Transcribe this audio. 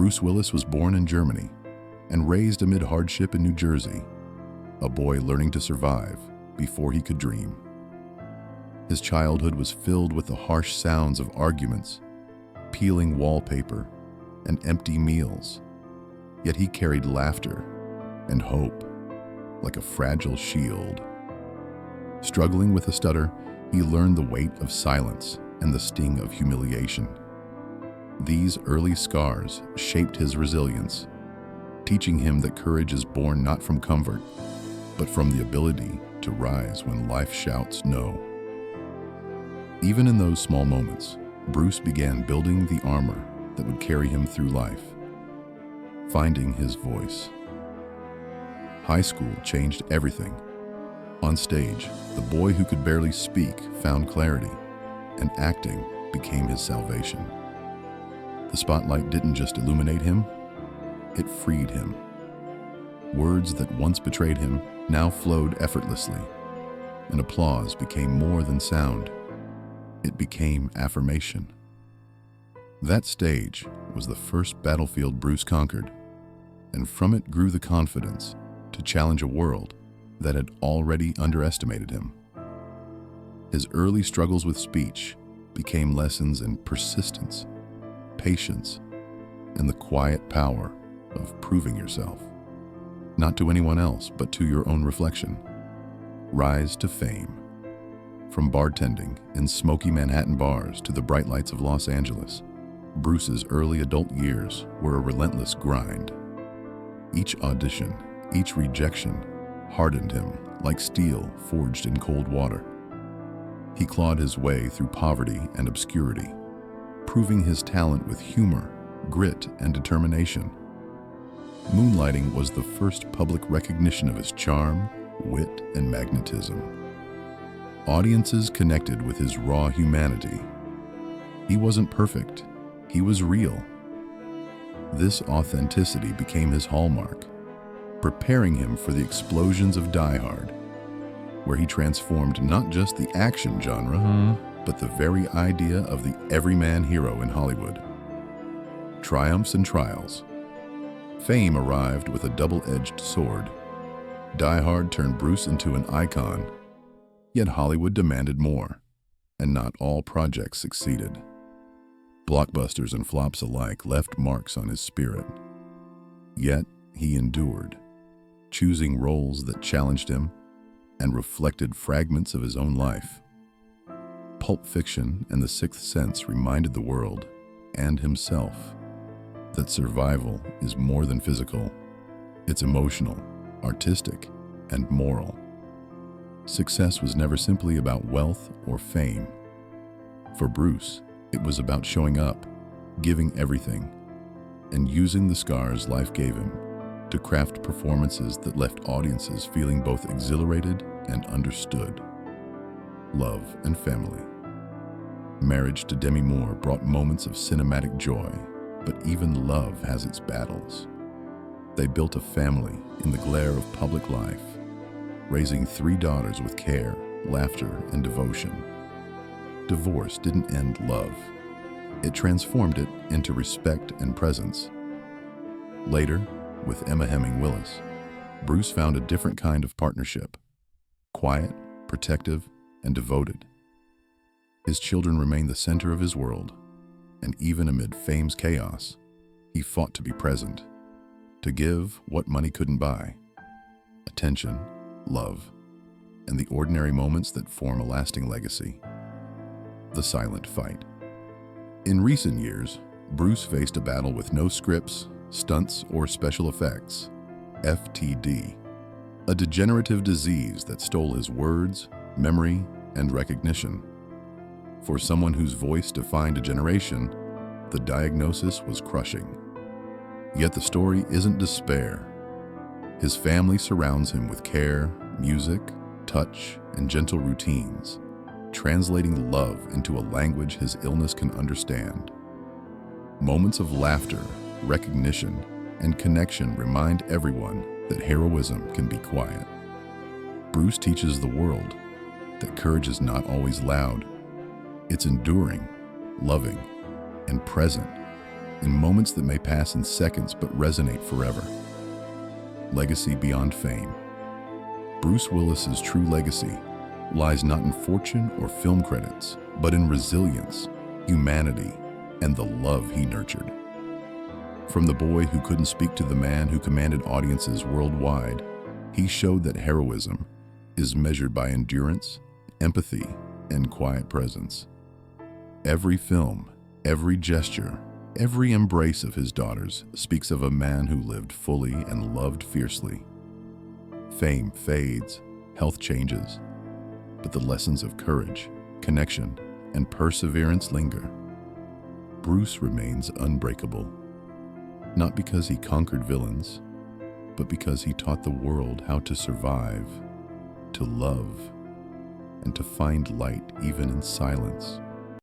Bruce Willis was born in Germany and raised amid hardship in New Jersey, a boy learning to survive before he could dream. His childhood was filled with the harsh sounds of arguments, peeling wallpaper, and empty meals, yet he carried laughter and hope like a fragile shield. Struggling with a stutter, he learned the weight of silence and the sting of humiliation. These early scars shaped his resilience, teaching him that courage is born not from comfort, but from the ability to rise when life shouts no. Even in those small moments, Bruce began building the armor that would carry him through life, finding his voice. High school changed everything. On stage, the boy who could barely speak found clarity, and acting became his salvation. The spotlight didn't just illuminate him, it freed him. Words that once betrayed him now flowed effortlessly, and applause became more than sound. It became affirmation. That stage was the first battlefield Bruce conquered, and from it grew the confidence to challenge a world that had already underestimated him. His early struggles with speech became lessons in persistence, patience, and the quiet power of proving yourself, not to anyone else, but to your own reflection. Rise to fame. From bartending in smoky Manhattan bars to the bright lights of Los Angeles, Bruce's early adult years were a relentless grind. Each audition, each rejection, hardened him like steel forged in cold water. He clawed his way through poverty and obscurity, proving his talent with humor, grit, and determination. Moonlighting was the first public recognition of his charm, wit, and magnetism. Audiences connected with his raw humanity. He wasn't perfect, he was real. This authenticity became his hallmark, preparing him for the explosions of Die Hard, where he transformed not just the action genre, but the very idea of the everyman hero in Hollywood. Triumphs and trials. Fame arrived with a double-edged sword. Die Hard turned Bruce into an icon, yet Hollywood demanded more, and not all projects succeeded. Blockbusters and flops alike left marks on his spirit. Yet he endured, choosing roles that challenged him and reflected fragments of his own life. Pulp Fiction and The Sixth Sense reminded the world, and himself, that survival is more than physical. It's emotional, artistic, and moral. Success was never simply about wealth or fame. For Bruce, it was about showing up, giving everything, and using the scars life gave him to craft performances that left audiences feeling both exhilarated and understood. Love and family. Marriage to Demi Moore brought moments of cinematic joy, but even love has its battles. They built a family in the glare of public life, raising 3 daughters with care, laughter, and devotion. Divorce didn't end love. It transformed it into respect and presence. Later, with Emma Hemming Willis, Bruce found a different kind of partnership. Quiet, protective, and devoted. His children remained the center of his world, and even amid fame's chaos, he fought to be present, to give what money couldn't buy: attention, love, and the ordinary moments that form a lasting legacy. The silent fight. In recent years, Bruce faced a battle with no scripts, stunts, or special effects, FTD, a degenerative disease that stole his words, memory, and recognition. For someone whose voice defined a generation, the diagnosis was crushing. Yet the story isn't despair. His family surrounds him with care, music, touch, and gentle routines, translating love into a language his illness can understand. Moments of laughter, recognition, and connection remind everyone that heroism can be quiet. Bruce teaches the world that courage is not always loud. It's enduring, loving, and present, in moments that may pass in seconds but resonate forever. Legacy beyond fame. Bruce Willis's true legacy lies not in fortune or film credits, but in resilience, humanity, and the love he nurtured. From the boy who couldn't speak to the man who commanded audiences worldwide, he showed that heroism is measured by endurance, empathy, and quiet presence. Every film, every gesture, every embrace of his daughters speaks of a man who lived fully and loved fiercely. Fame fades, health changes, but the lessons of courage, connection, and perseverance linger. Bruce remains unbreakable, not because he conquered villains, but because he taught the world how to survive, to love, and to find light even in silence.